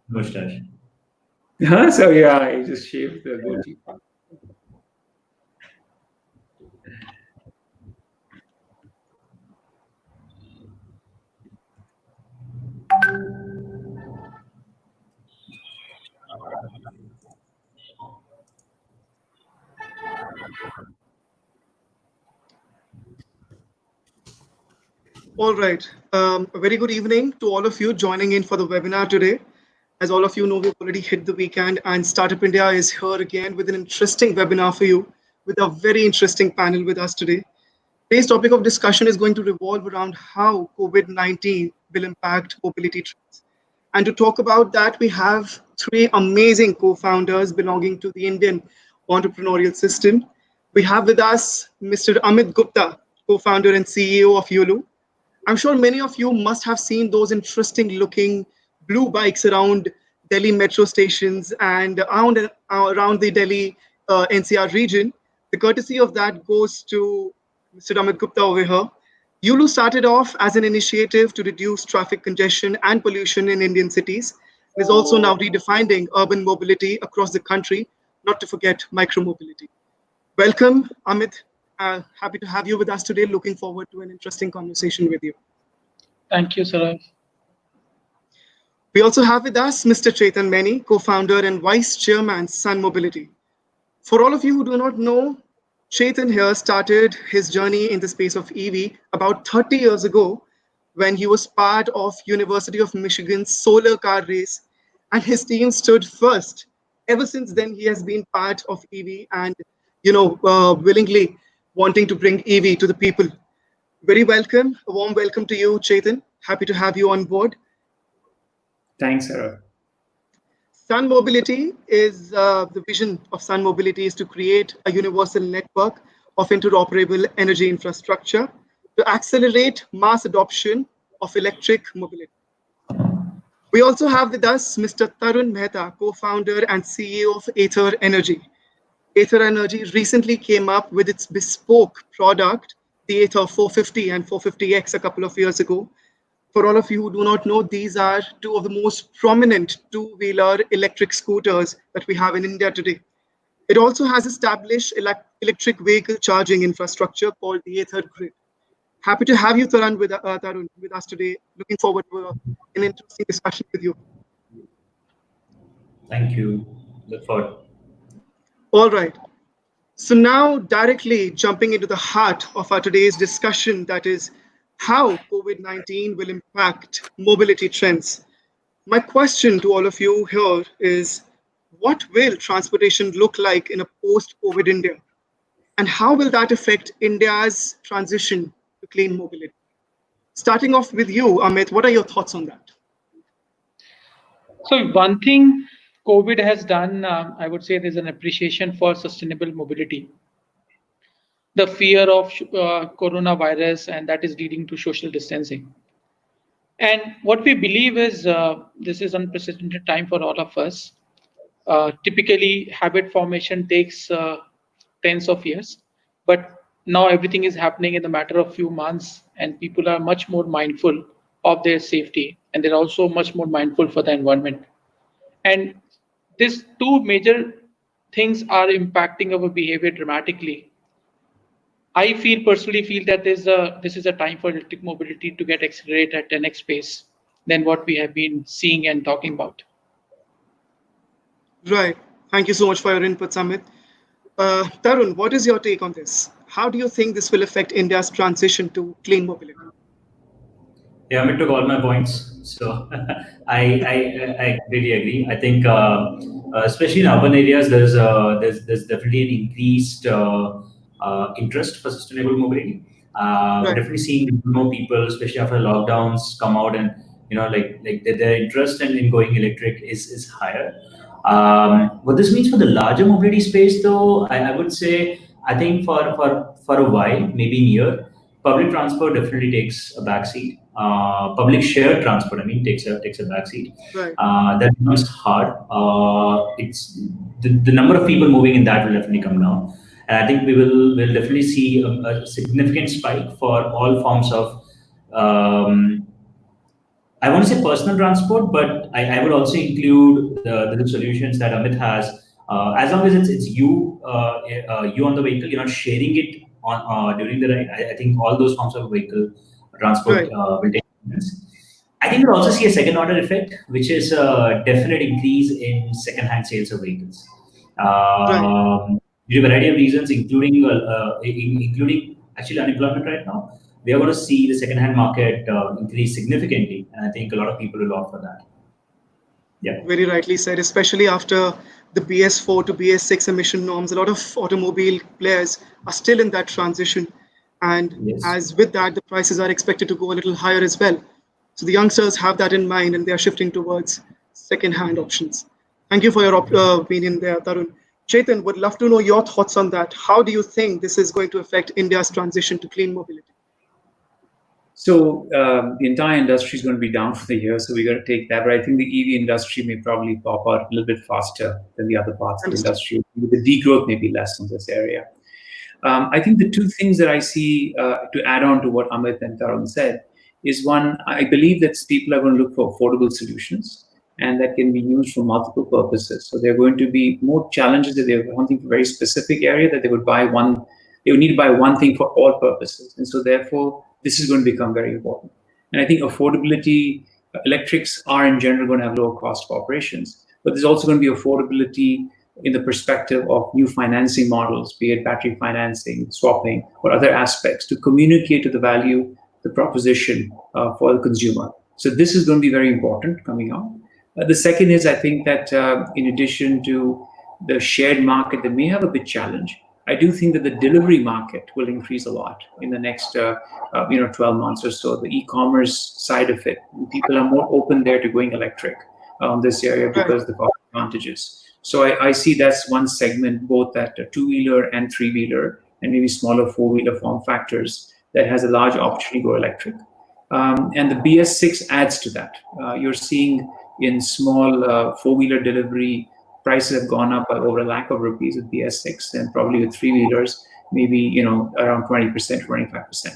Mustache. So yeah, I just shaved the goatee part. All right. A very good evening to all of you joining in for the webinar today. As all of you know, we've already hit the weekend, and Startup India is here again with an interesting webinar for you, with a very interesting panel with us today. Today's topic of discussion is going to revolve around how COVID-19 will impact mobility trends. And to talk about that, we have three amazing co-founders belonging to the Indian entrepreneurial system. We have with us Mr. Amit Gupta, co-founder and CEO of Yulu. I'm sure many of you must have seen those interesting looking blue bikes around Delhi metro stations and around the Delhi NCR region. The courtesy of that goes to Mr. Amit Gupta over here. Yulu started off as an initiative to reduce traffic congestion and pollution in Indian cities and is also now redefining urban mobility across the country, not to forget micromobility. Welcome, Amit. Happy to have you with us today. Looking forward to an interesting conversation with you. Thank you, Saraj. We also have with us Mr. Chetan Meni, co-founder and vice chairman, Sun Mobility. For all of you who do not know, Chetan here started his journey in the space of EV about 30 years ago when he was part of University of Michigan's solar car race, and his team stood first. Ever since then, he has been part of EV and, willingly wanting to bring EV to the people. Very welcome, a warm welcome to you, Chetan. Happy to have you on board. Thanks, Sarah. Sun Mobility is the vision of Sun Mobility is to create a universal network of interoperable energy infrastructure to accelerate mass adoption of electric mobility. We also have with us Mr. Tarun Mehta, co-founder and CEO of Ather Energy. Ather Energy recently came up with its bespoke product, the Ather 450 and 450X a couple of years ago. For all of you who do not know, these are two of the most prominent two-wheeler electric scooters that we have in India today. It also has established electric vehicle charging infrastructure called the Ather Grid. Happy to have you, Tarun, with us today. Looking forward to an interesting discussion with you. Thank you. Look forward. All right. So now directly jumping into the heart of our today's discussion, that is how COVID-19 will impact mobility trends. My question to all of you here is, what will transportation look like in a post-COVID India? And how will that affect India's transition to clean mobility? Starting off with you, Amit, what are your thoughts on that? So one thing COVID has done, I would say there's an appreciation for sustainable mobility. The fear of coronavirus, and that is leading to social distancing. And what we believe is this is unprecedented time for all of us. Typically, habit formation takes tens of years, but now everything is happening in a matter of few months, and people are much more mindful of their safety, and they're also much more mindful for the environment. And these two major things are impacting our behavior dramatically. I personally feel that this is a time for electric mobility to get accelerated at 10x pace than what we have been seeing and talking about. Right. Thank you so much for your input, Amit. Tarun, what is your take on this? How do you think this will affect India's transition to clean mobility? Yeah, Amit took all my points, so I completely agree. I think, especially in urban areas, there's definitely an increased interest for sustainable mobility. We're definitely seeing more people, especially after lockdowns, come out and like their interest in going electric is higher. What this means for the larger mobility space, though, I would say, I think for a while, maybe a year, public transport definitely takes a backseat. Public shared transport, takes a backseat. Right. That becomes hard. It's the number of people moving in that will definitely come down, and I think we'll definitely see a significant spike for all forms of Um, I want to say personal transport, but I would also include the solutions that Amit has. As long as it's you you on the vehicle, you're not sharing it on during the ride. I think all those forms of vehicle transport Right. will take minutes. I think we'll also see a second order effect, which is a definite increase in second-hand sales of vehicles. Right. Due to a variety of reasons, including actually unemployment right now, we are going to see the second-hand market increase significantly, and I think a lot of people will opt for that. Yeah. Very rightly said, especially after the BS4 to BS6 emission norms. A lot of automobile players are still in that transition. And Yes. as with that, the prices are expected to go a little higher as well. So the youngsters have that in mind and they are shifting towards second-hand options. Thank you for your opinion there, Tarun. Chetan, would love to know your thoughts on that. How do you think this is going to affect India's transition to clean mobility? So the entire industry is going to be down for the year, so we got to take that. But I think the EV industry may probably pop out a little bit faster than the other parts of the Understood. industry. The degrowth may be less in this area. I think the two things that I see to add on to what Amit and Tarun said is one, I believe that people are going to look for affordable solutions and that can be used for multiple purposes. So there are going to be more challenges that they're wanting for a very specific area that they would need to buy one thing for all purposes. And so therefore, this is going to become very important. And I think affordability, electrics are in general going to have lower cost of operations, but there's also going to be affordability in the perspective of new financing models, be it battery financing, swapping, or other aspects to communicate to the value, the proposition for the consumer. So this is going to be very important coming out. The second is I think that in addition to the shared market that may have a big challenge, I do think that the delivery market will increase a lot in the next 12 months or so. The e-commerce side of it, people are more open there to going electric this area because of the cost advantages. So I see that's one segment, both at a two-wheeler and three-wheeler, and maybe smaller four-wheeler form factors that has a large opportunity to go electric. And the BS6 adds to that. You're seeing in small four-wheeler delivery, prices have gone up by over ₹1,00,000 with BS6, and probably with three-wheelers, maybe around 20%, 25%.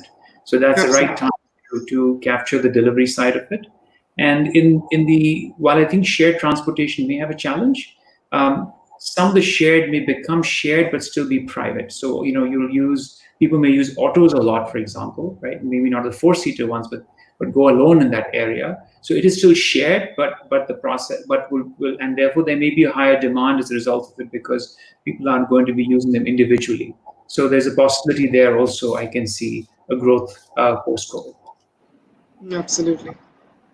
So that's the right time to capture the delivery side of it. And while I think shared transportation may have a challenge, some of the shared may become shared but still be private. So people may use autos a lot, for example, right? Maybe not the four-seater ones, but go alone in that area. So it is still shared, but the process, will and therefore there may be a higher demand as a result of it because people aren't going to be using them individually. So there's a possibility there also. I can see a growth post-COVID. Absolutely.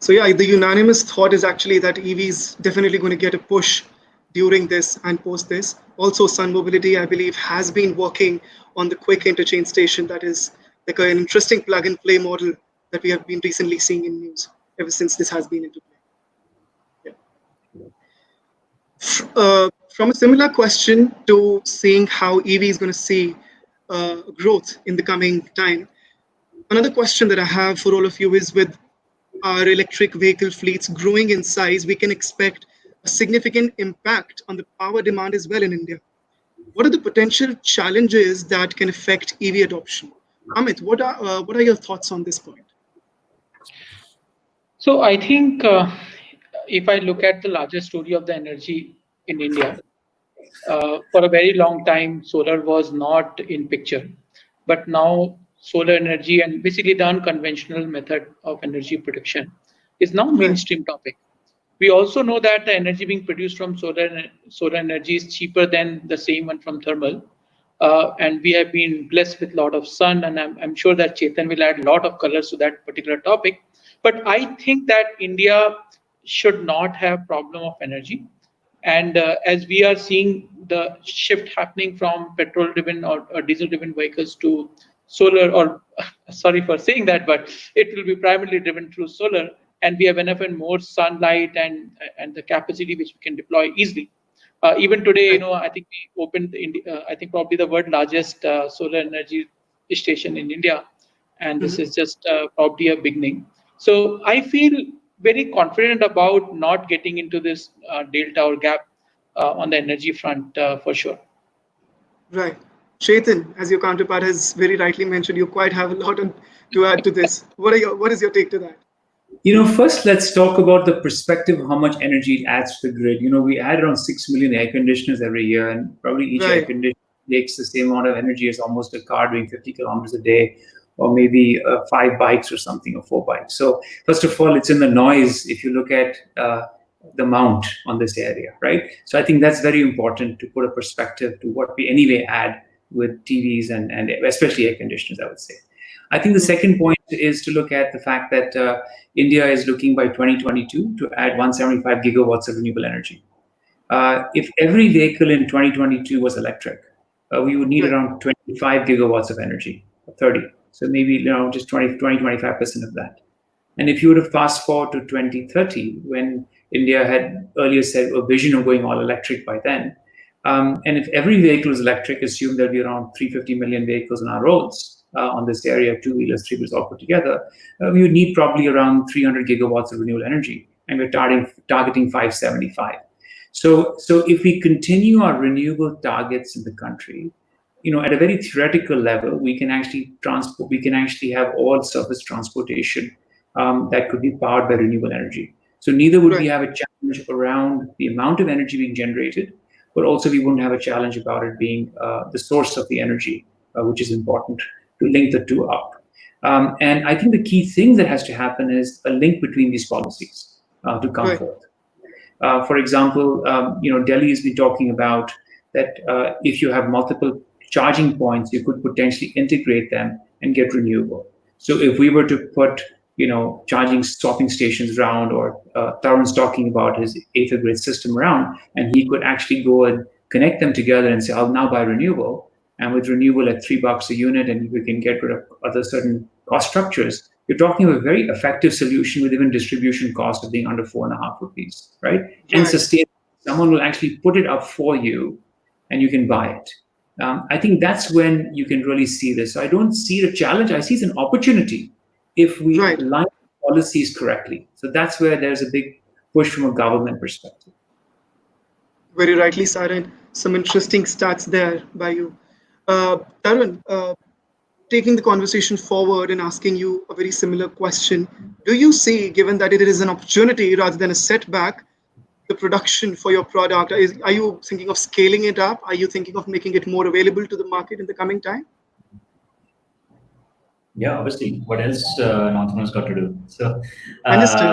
So yeah, the unanimous thought is actually that EV is definitely going to get a push during this and post this. Also, Sun Mobility, I believe, has been working on the quick interchange station that is like an interesting plug and play model that we have been recently seeing in news ever since this has been into play. Yeah. From a similar question to seeing how EV is going to see growth in the coming time, another question that I have for all of you is with our electric vehicle fleets growing in size, we can expect a significant impact on the power demand as well in India. What are the potential challenges that can affect EV adoption? Amit, what are your thoughts on this point? So I think if I look at the larger story of the energy in India, for a very long time, solar was not in picture, but now solar energy and basically the unconventional method of energy production is now Right. mainstream topic. We also know that the energy being produced from solar energy is cheaper than the same one from thermal. And we have been blessed with a lot of sun, and I'm sure that Chetan will add a lot of colors to that particular topic. But I think that India should not have problem of energy. And as we are seeing the shift happening from petrol-driven or diesel-driven vehicles to solar, or sorry for saying that, but it will be primarily driven through solar, and we have enough and more sunlight and the capacity which we can deploy easily. Even today, I think we opened, I think probably the world largest solar energy station in India, and this is just probably a beginning. So I feel very confident about not getting into this delta or gap on the energy front for sure. Right. Chetan, as your counterpart has very rightly mentioned, you quite have a lot to add to this. What is your take to that? First, let's talk about the perspective of how much energy it adds to the grid. We add around 6 million air conditioners every year, and probably each air Right. conditioner takes the same amount of energy as almost a car doing 50 kilometers a day, or maybe 5 bikes or something, or 4 bikes. So, first of all, it's in the noise if you look at the mount on this area, right? So, I think that's very important to put a perspective to what we anyway add with TVs and especially air conditioners, I would say. I think the second point is to look at the fact that India is looking by 2022 to add 175 gigawatts of renewable energy. If every vehicle in 2022 was electric, we would need Right. around 25 gigawatts of energy, 30. So maybe just 25% of that. And if you were to fast forward to 2030, when India had earlier said a vision of going all electric by then, and if every vehicle is electric, assume there'll be around 350 million vehicles on our roads on this area, two-wheelers, three-wheelers all put together, we would need probably around 300 gigawatts of renewable energy, and we're targeting 575. So if we continue our renewable targets in the country, at a very theoretical level, we can actually have all surface transportation that could be powered by renewable energy. So neither would we have a challenge around the amount of energy being generated, but also we wouldn't have a challenge about it being the source of the energy, which is important to link the two up. And I think the key thing that has to happen is a link between these policies to come forth. For example, Delhi has been talking about that if you have multiple charging points, you could potentially integrate them and get renewable. So if we were to put, charging swapping stations around, or Tarun's talking about his Ether grid system around, and he could actually go and connect them together and say, I'll now buy renewable, and with renewable at $3 a unit, and we can get rid of other certain cost structures, you're talking about a very effective solution with even distribution cost of being under 4.5 rupees, right? And sustainable. Someone will actually put it up for you, and you can buy it. I think that's when you can really see this. So I don't see the challenge. I see it as an opportunity if we align policies correctly. So that's where there's a big push from a government perspective. Very rightly, Saran. Some interesting stats there by you. Tarun, taking the conversation forward and asking you a very similar question, do you see, given that it is an opportunity rather than a setback, the production for your product? Are you thinking of scaling it up? Are you thinking of making it more available to the market in the coming time? Yeah, obviously. What else Northerners got to do? So, Understood.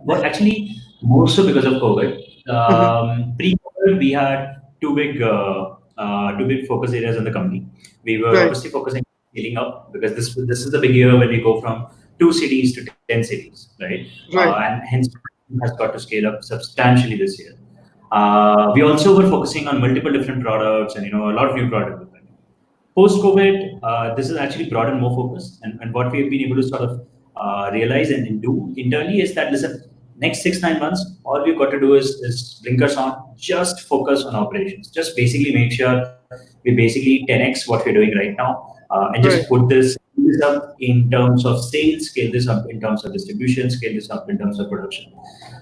well, actually, more so because of COVID. Pre-COVID, we had two big focus areas in the company. We were obviously focusing on scaling up, because this is the big year when we go from 2 cities to 10 cities, right? And hence has got to scale up substantially this year. We also were focusing on multiple different products and a lot of new product development. Post-COVID, this has actually brought in more focus, and what we have been able to sort of realize and do internally is that, listen, next 6-9 months, all we've got to do is blinkers on, just focus on operations, just basically make sure we basically 10x what we're doing right now, and just put this up in terms of sales, scale this up in terms of distribution, scale this up in terms of production.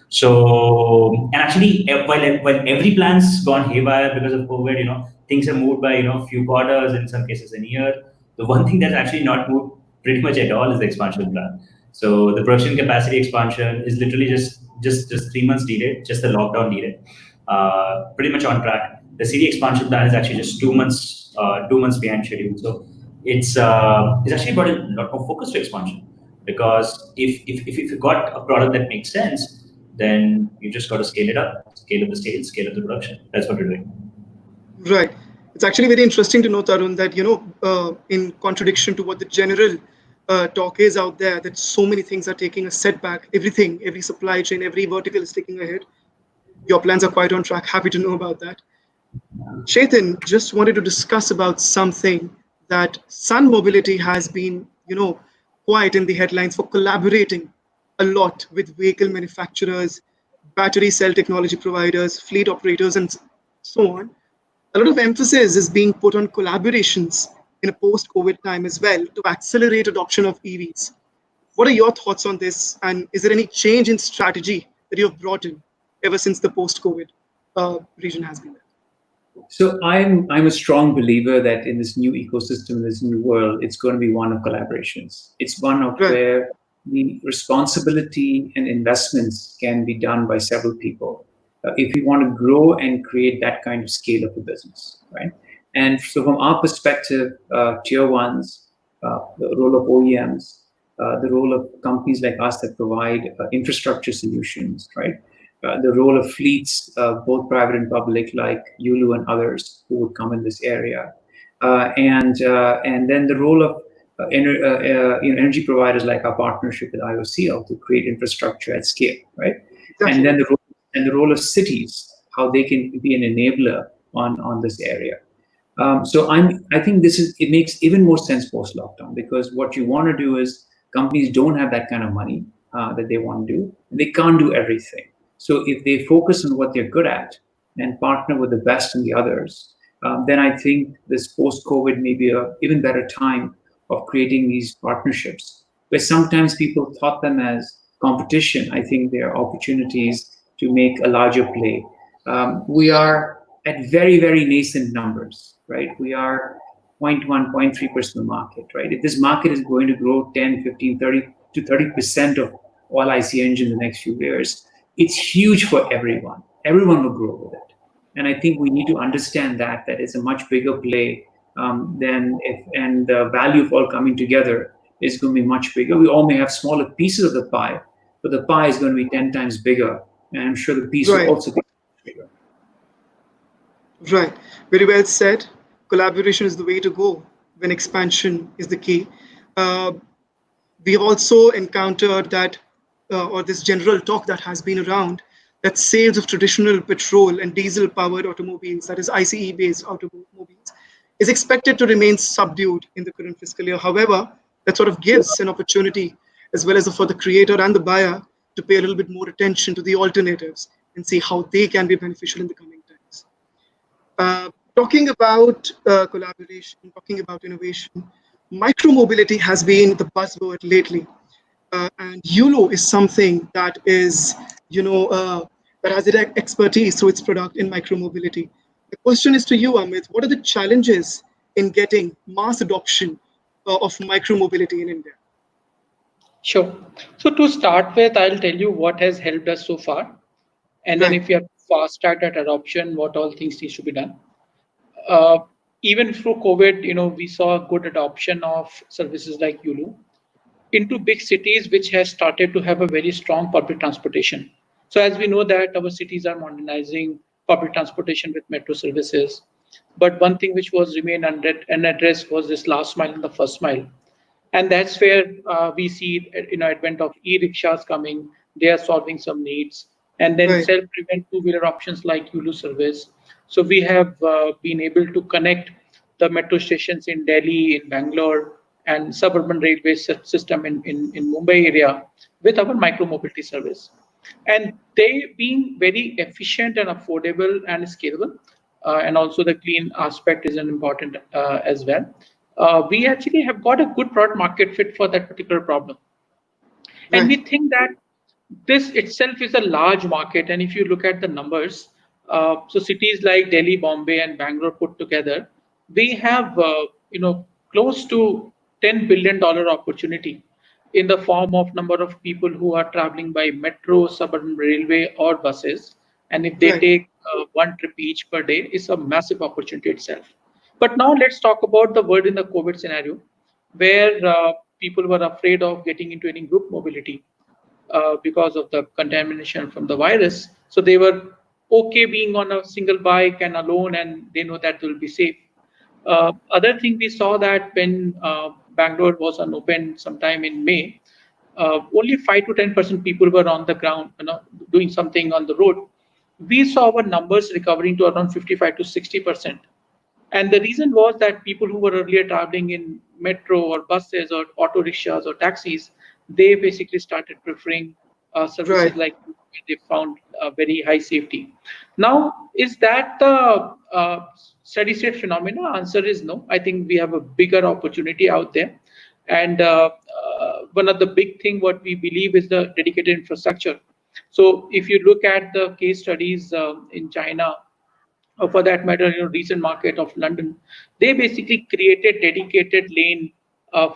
So, and actually, when every plan's gone haywire because of COVID, things have moved by few quarters, in some cases a year. The one thing that's actually not moved pretty much at all is the expansion plan. So the production capacity expansion is literally just 3 months delayed, just the lockdown delayed. Pretty much on track. The city expansion plan is actually just 2 months behind schedule. So it's actually brought in a lot more focus to expansion, because if you got a product that makes sense, then you just got to scale it up, scale up the sales, scale up the production. That's what we're doing. Right. It's actually very interesting to know, Tarun, that, in contradiction to what the general talk is out there, that so many things are taking a setback. Every supply chain, every vertical is taking a hit. Your plans are quite on track. Happy to know about that. Chetan, just wanted to discuss about something that Sun Mobility has been, quite in the headlines for collaborating a lot with vehicle manufacturers, battery cell technology providers, fleet operators, and so on. A lot of emphasis is being put on collaborations in a post-COVID time as well to accelerate adoption of EVs. What are your thoughts on this? And is there any change in strategy that you have brought in ever since the post-COVID region has been there? So I'm a strong believer that in this new ecosystem, this new world, it's going to be one of collaborations. It's one of Right. where the responsibility and investments can be done by several people if we want to grow and create that kind of scale of a business, right? And so from our perspective, tier ones, the role of OEMs, the role of companies like us that provide infrastructure solutions, right? The role of fleets, both private and public, like Yulu and others who would come in this area, and then the role of energy providers like our partnership with IOCL to create infrastructure at scale, right? Exactly. And then the role of cities, how they can be an enabler on this area. So I think it makes even more sense post lockdown, because what you want to do is companies don't have that kind of money that they want to do. They can't do everything. So if they focus on what they're good at and partner with the best in the others, then I think this post COVID may be a even better time of creating these partnerships, where sometimes people thought them as competition. I think they are opportunities to make a larger play. We are at very, very nascent numbers, right? We are 0.1, 0.3% of the market, right? If this market is going to grow 10, 15, 30 to 30% of all IC engine in the next few years, it's huge for everyone. Everyone will grow with it. And I think we need to understand that it's a much bigger play and the value of all coming together is going to be much bigger. We all may have smaller pieces of the pie, but the pie is going to be 10 times bigger. And I'm sure the piece will Right. also be bigger. Right. Very well said. Collaboration is the way to go when expansion is the key. Uh, we have also encountered that, or this general talk that has been around, that sales of traditional petrol and diesel powered automobiles, that is ICE based automobiles, is expected to remain subdued in the current fiscal year. However, that sort of gives an opportunity, as well as for the creator and the buyer, to pay a little bit more attention to the alternatives and see how they can be beneficial in the coming times. Talking about collaboration, talking about innovation, micromobility has been the buzzword lately, and YOLO is something that is, that has expertise through its product in micromobility. The question is to you, Amit: what are the challenges in getting mass adoption of micromobility in India? Sure. So to start with, I'll tell you what has helped us so far. And then Right. if you have fast track that adoption, what all things needs to be done. Uh, Even through COVID, we saw good adoption of services like Yulu into big cities, which has started to have a very strong public transportation. So as we know that our cities are modernizing public transportation with metro services, but one thing which was remain unaddressed was this last mile and the first mile, and that's where we see advent of e-rickshaws coming. They are solving some needs, and then Right. self-driven two-wheeler options like Yulu service. So we have been able to connect the metro stations in Delhi, in Bangalore, and suburban railway system in Mumbai area with our micro mobility service, and they being very efficient and affordable and scalable, and also the clean aspect is an important as well. We actually have got a good product market fit for that particular problem, and we Right. think that this itself is a large market. And if you look at the numbers, so cities like Delhi, Bombay, and Bangalore put together, we have close to $10 billion opportunity in the form of number of people who are traveling by metro, suburban railway, or buses. And if they Right. take one trip each per day, it's a massive opportunity itself. But now let's talk about the world in the COVID scenario, where people were afraid of getting into any group mobility because of the contamination from the virus. So they were okay being on a single bike and alone, and they know that they'll be safe. Other thing we saw that when Bangalore was unopened sometime in May, only 5 to 10% people were on the ground, doing something on the road. We saw our numbers recovering to around 55 to 60%. And the reason was that people who were earlier traveling in metro or buses or auto rickshaws or taxis, they basically started preferring services Right. like they found very high safety. Now, is that the steady state phenomena? Answer is no. I think we have a bigger opportunity out there. And one of the big thing what we believe is the dedicated infrastructure. So if you look at the case studies in China, or for that matter, recent market of London, they basically created dedicated lane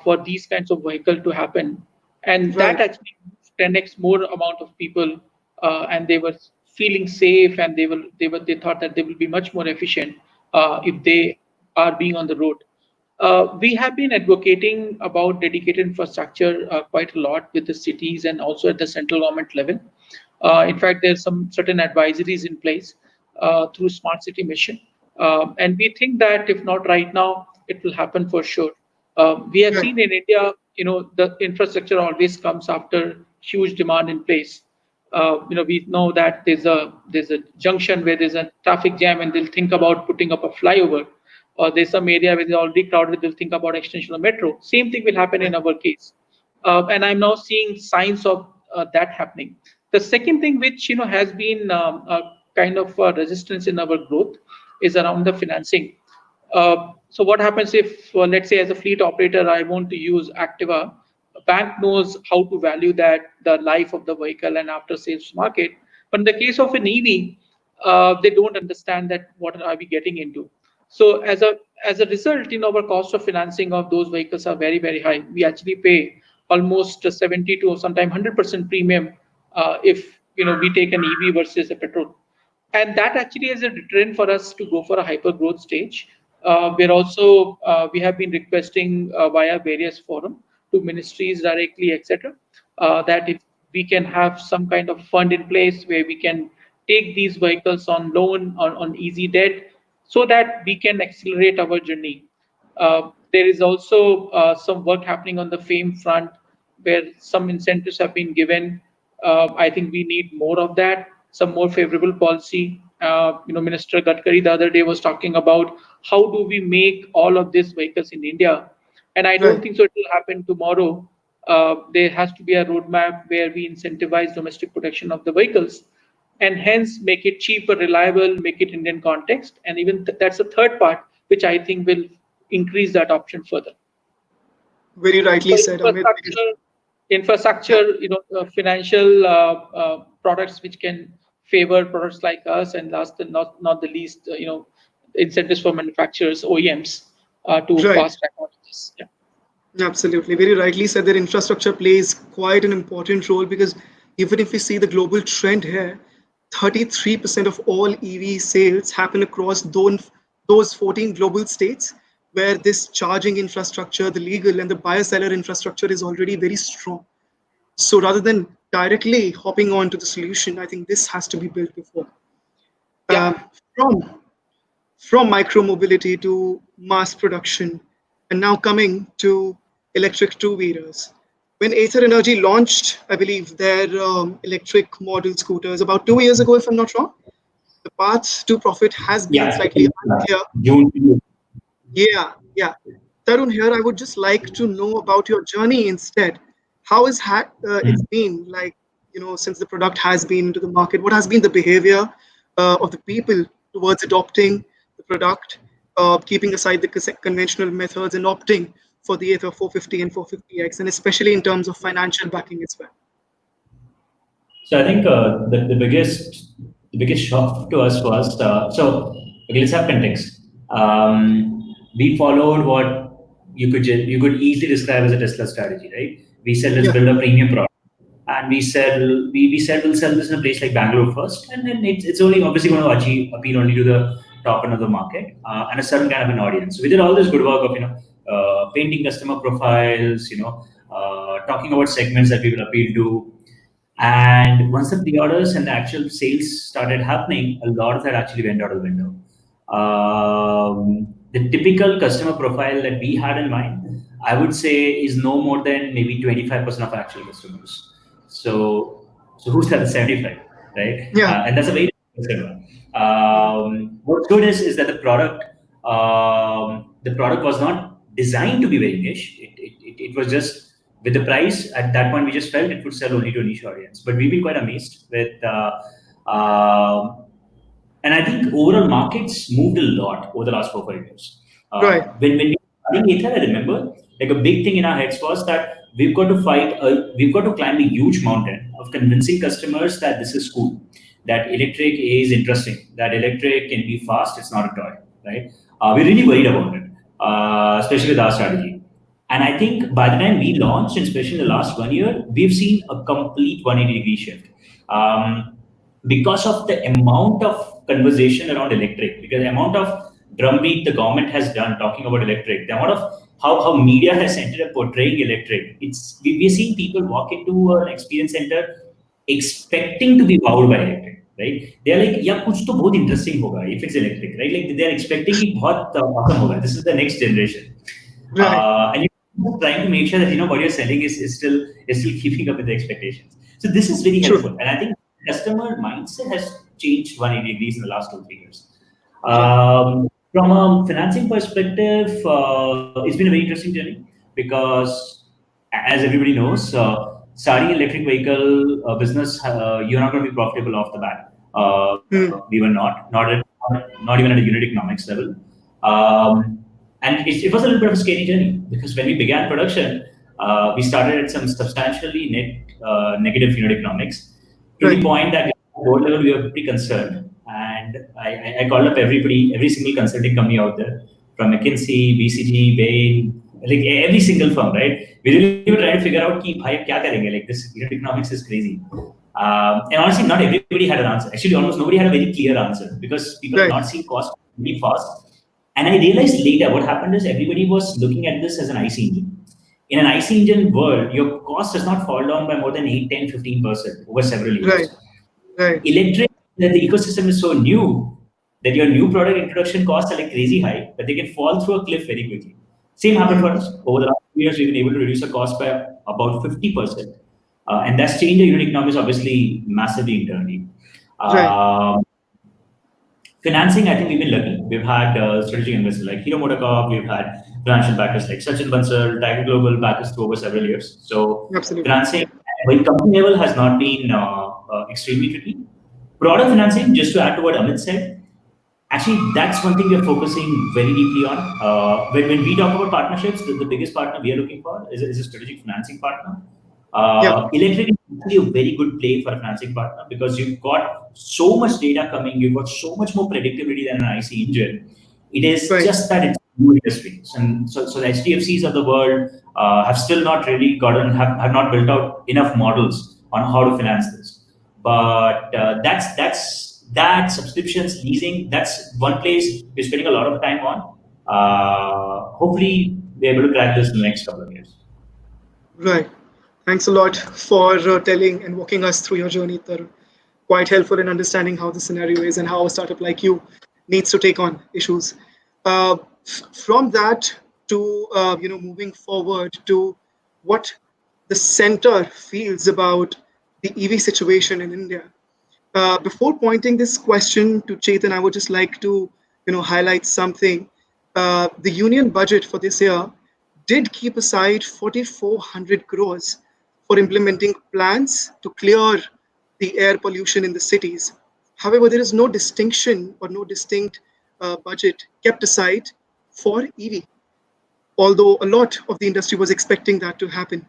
for these kinds of vehicle to happen, and that Right. actually 10x more amount of people, and they were feeling safe, and they thought that they will be much more efficient if they are being on the road. We have been advocating about dedicated infrastructure quite a lot with the cities and also at the central government level. In fact, there's some certain advisories in place through Smart City Mission, and we think that if not right now, it will happen for sure. We have Right. seen in India, the infrastructure always comes after huge demand in place. We know that there's a junction where there's a traffic jam, and they'll think about putting up a flyover, or there's some area where they're already crowded, they'll think about extension of metro. Same thing will happen in Right. our case, and I'm now seeing signs of that happening. The second thing, which has been a kind of resistance in our growth, is around the financing. So what happens if, let's say, as a fleet operator, I want to use Activa? A bank knows how to value that, the life of the vehicle and after sales market. But in the case of an EV, they don't understand that what are we getting into. So as a result, our cost of financing of those vehicles are very, very high. We actually pay almost 70 to sometimes 100% premium if we take an EV versus a petrol, and that actually is a deterrent for us to go for a hyper growth stage. We have been requesting via various forum to ministries directly, etc., that if we can have some kind of fund in place where we can take these vehicles on loan, on easy debt, so that we can accelerate our journey. There is also some work happening on the FAME front where some incentives have been given. I think we need more of that, some more favorable policy. Minister Gadkari the other day was talking about how do we make all of these vehicles in India, and I don't Right. think so. It will happen tomorrow. There has to be a roadmap where we incentivize domestic production of the vehicles, and hence make it cheaper, reliable, make it Indian context, and even that's the third part, which I think will increase that option further. Very rightly So said, Amit. Because yeah, financial products which can favor products like us, and last and not the least, incentives for manufacturers, OEMs, to right. fast track all of this. Yeah. Absolutely. Very rightly said that infrastructure plays quite an important role because even if we see the global trend here, 33% of all EV sales happen across those 14 global states where this charging infrastructure, the legal and the buyer seller infrastructure is already very strong. So rather than directly hopping on to the solution, I think this has to be built before. Yeah. Um, from from micro mobility to mass production, and now coming to electric two-wheelers. When Aether Energy launched, I believe, their electric model scooters about 2 years ago, if I'm not wrong, the path to profit has been Yeah, slightly unclear. June. Yeah, yeah. Tarun, here I would just like to know about your journey instead. How has it's been like, since the product has been into the market? What has been the behavior of the people towards adopting the product, keeping aside the conventional methods and opting for the Ether 450 and 450X, and especially in terms of financial backing as well? So I think the biggest shock to us was okay, let's have context. We followed what you could easily describe as a Tesla strategy, right? We said let's Yeah, build a premium product, and we said we'll sell this in a place like Bangalore first, and then it's only obviously going to appeal only to the top end of the market and a certain kind of an audience. So we did all this good work of painting customer profiles, talking about segments that we will appeal to, and once the pre-orders and the actual sales started happening, a lot of that actually went out of the window. The typical customer profile that we had in mind, I would say, is no more than maybe 25% of actual customers. So who's that 75, right? yeah, And that's a very good one. What's good is that the product was not designed to be very niche. It was just with the price at that point, we just felt it would sell only to a niche audience. But we've been quite amazed with, and I think overall markets moved a lot over the last 4 5 years. right, When we were studying Ether, I remember like a big thing in our heads was that we've got to climb a huge mountain of convincing customers that this is cool. that electric is interesting, that electric can be fast, it's not a toy, right? We're really worried about it, especially with our strategy. And I think by the time we launched, and especially in the last 1 year, we've seen a complete 180-degree shift. Because of the amount of conversation around electric, because the amount of drumbeat the government has done talking about electric, the amount of how media has ended up portraying electric, we're seeing people walk into an experience center expecting to be wowed by electric, right? They're like, yeah, kuch to bahut interesting hoga if it's electric, right? Like they're expecting it bahut awesome hoga. This is the next generation. Right. And you're trying to make sure that what you're selling is still keeping up with the expectations. So this is very True. helpful, and I think customer mindset has changed 180 degrees in the last 2-3 years. From a financing perspective, it's been a very interesting journey because, as everybody knows, starting electric vehicle business, you're not going to be profitable off the bat. We were not even at a unit economics level. And it was a little bit of a scary journey because when we began production, we started at some substantially negative unit economics to the point that at board level we were pretty concerned. And I called up every single consulting company out there, from McKinsey, BCG, Bain, like every single firm, right? We really were trying to figure out, bhai, kya karenge? Like this unit economics is crazy. And honestly, not everybody had an answer. Actually, almost nobody had a very clear answer because people had not seen cost really fast. And I realized later what happened is everybody was looking at this as an IC engine. In an IC engine world, your cost does not fall down by more than 8, 10, 15% over several years. Right. Electric, the ecosystem is so new that your new product introduction costs are like crazy high, but they can fall through a cliff very quickly. Same happened for us. Over the last 2 years, we've been able to reduce the cost by about 50%. And that's changed the unit economics obviously massively internally. Financing, I think we've been lucky. We've had strategic investors like Hero MotoCorp. We've had financial backers like Sachin Bansal, Tiger Global backers through over several years. So financing at company level has not been extremely tricky. Product financing, just to add to what Amit said, actually that's one thing we're focusing very deeply on. When we talk about partnerships, the biggest partner we are looking for is a strategic financing partner. Electric is actually a very good play for a financing partner because you've got so much data coming, you've got so much more predictability than an IC engine. It is just that it's new industry. And so the HDFCs of the world have still not really have not built out enough models on how to finance this. But that subscriptions, leasing, that's one place we're spending a lot of time on. Hopefully, we're able to crack this in the next couple of years. Right. Thanks a lot for telling and walking us through your journey, Tarun. Quite helpful in understanding how the scenario is and how a startup like you needs to take on issues. From that to moving forward to what the center feels about the EV situation in India. Before pointing this question to Chetan, I would just like to highlight something. The union budget for this year did keep aside 4,400 crores for implementing plans to clear the air pollution in the cities. However, there is no distinction or no distinct budget kept aside for EV, although a lot of the industry was expecting that to happen.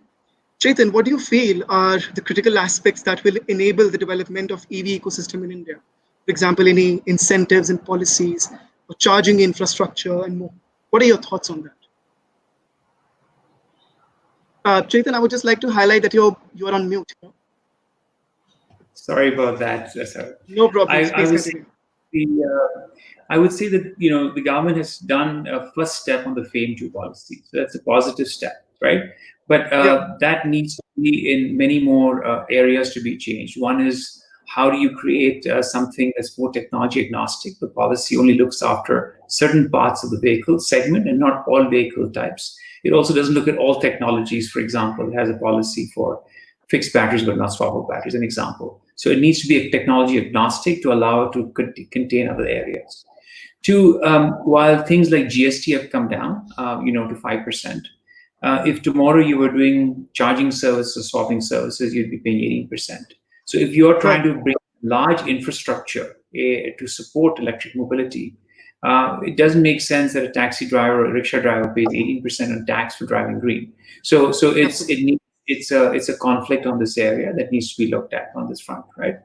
Chetan, what do you feel are the critical aspects that will enable the development of EV ecosystem in India? For example, any incentives and policies or charging infrastructure and more. What are your thoughts on that? Chetan, I would just like to highlight that you're on mute. Sorry about that, sir. No problem. I would say that the government has done a first step on the FAME 2 policy, so that's a positive step, right? But that needs to be in many more areas to be changed. One is, how do you create something that's more technology agnostic? The policy only looks after certain parts of the vehicle segment and not all vehicle types. It also doesn't look at all technologies. For example, it has a policy for fixed batteries but not swappable batteries, an example. So it needs to be technology agnostic to allow it to contain other areas. Two, while things like GST have come down, to 5%, if tomorrow you were doing charging services, swapping services, you'd be paying 18%. So if you're trying to bring large infrastructure to support electric mobility, it doesn't make sense that a taxi driver or a rickshaw driver pays 18% on tax for driving green. So it needs it's a conflict on this area that needs to be looked at on this front, right?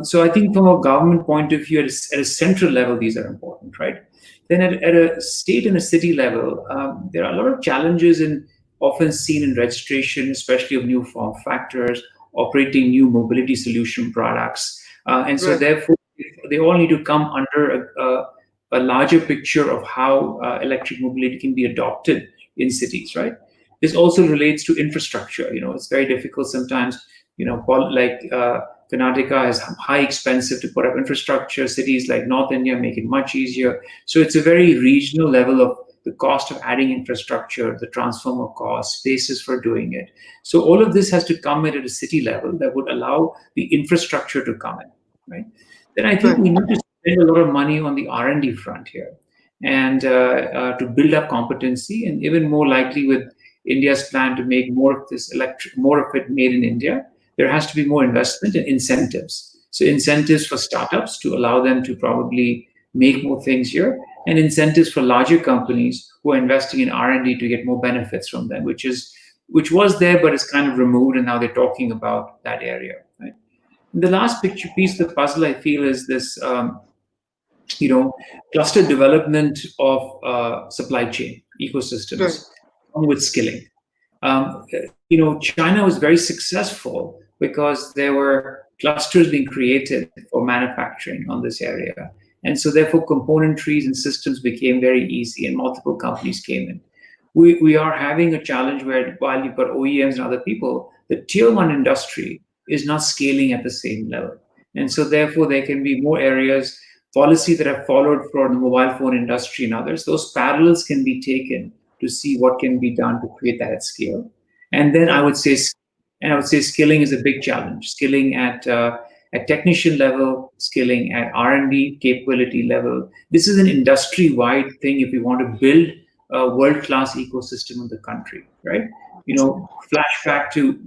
So I think from a government point of view, at a central level, these are important, right? Then at a state and a city level, there are a lot of challenges often seen in registration, especially of new form factors, operating new mobility solution products. And so Right. therefore, they all need to come under a larger picture of how electric mobility can be adopted in cities, right? This also relates to infrastructure. It's very difficult sometimes, Karnataka is high expensive to put up infrastructure. Cities like North India make it much easier. So it's a very regional level of the cost of adding infrastructure, the transformer cost, spaces for doing it. So all of this has to come in at a city level that would allow the infrastructure to come in, right? Then I think we need to spend a lot of money on the R&D front here, and to build up competency, and even more likely with India's plan to make more of it made in India, there has to be more investment and incentives. So incentives for startups to allow them to probably make more things here, and incentives for larger companies who are investing in R&D to get more benefits from them, which was there, but it's kind of removed, and now they're talking about that area, right? And the last piece of the puzzle, I feel, is this cluster development of supply chain ecosystems along with skilling. China was very successful because there were clusters being created for manufacturing on this area. And so therefore componentries and systems became very easy and multiple companies came in. We are having a challenge where while you've got OEMs and other people, the tier one industry is not scaling at the same level. And so therefore there can be more areas, policy that have followed for the mobile phone industry and others. Those parallels can be taken to see what can be done to create that at scale. And then I would say skilling is a big challenge. Skilling at technician level, skilling at R&D capability level. This is an industry-wide thing if we want to build a world-class ecosystem in the country, right? Flashback to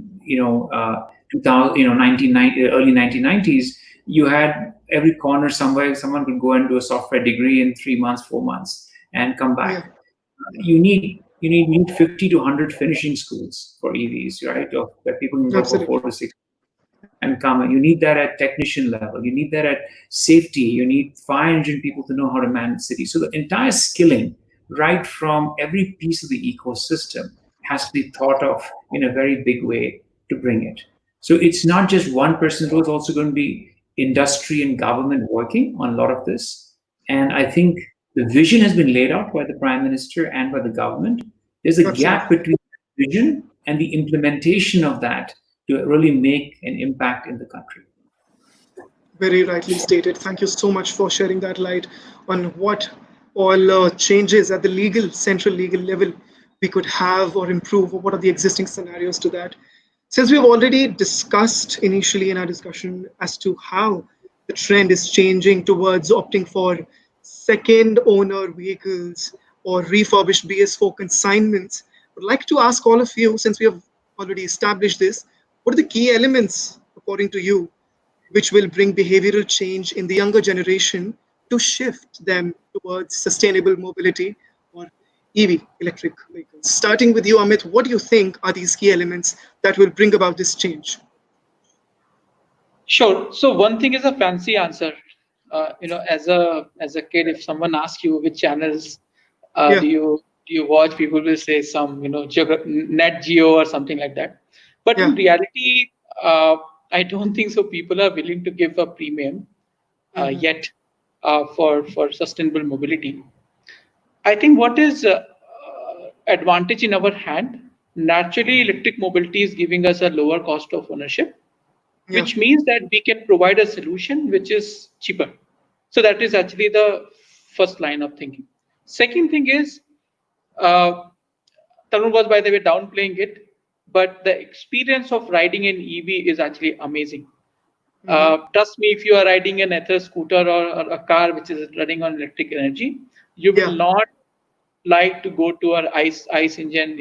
1990, early 1990s. You had every corner somewhere someone could go and do a software degree in 3 months, 4 months, and come back. You need 50 to 100 finishing schools for EVs, right? Where people can go for 4 to 6 and come. And you need that at technician level. You need that at safety. You need fire engine people to know how to manage cities. So the entire skilling, right from every piece of the ecosystem, has to be thought of in a very big way to bring it. So it's not just one person's role, it's also going to be industry and government working on a lot of this. And I think the vision has been laid out by the Prime Minister and by the government. There's a gap between the vision and the implementation of that to really make an impact in the country. Very rightly stated. Thank you so much for sharing that light on what all changes at the central legal level we could have or improve, or what are the existing scenarios to that. Since we've already discussed initially in our discussion as to how the trend is changing towards opting for second owner vehicles or refurbished BS4 consignments, I'd like to ask all of you, since we have already established this, what are the key elements, according to you, which will bring behavioral change in the younger generation to shift them towards sustainable mobility or EV, electric vehicles? Starting with you, Amit, what do you think are these key elements that will bring about this change? Sure. So one thing is a fancy answer. As a kid, if someone asks you which channels do you watch, people will say some, Net Geo or something like that. But in reality, I don't think so. People are willing to give a premium yet for sustainable mobility. I think what is advantage in our hand, naturally electric mobility is giving us a lower cost of ownership, which means that we can provide a solution which is cheaper. So that is actually the first line of thinking. Second thing is, Tarun was, by the way, downplaying it, but the experience of riding an EV is actually amazing. Trust me, if you are riding an ether scooter or a car which is running on electric energy, you will not like to go to an ICE engine,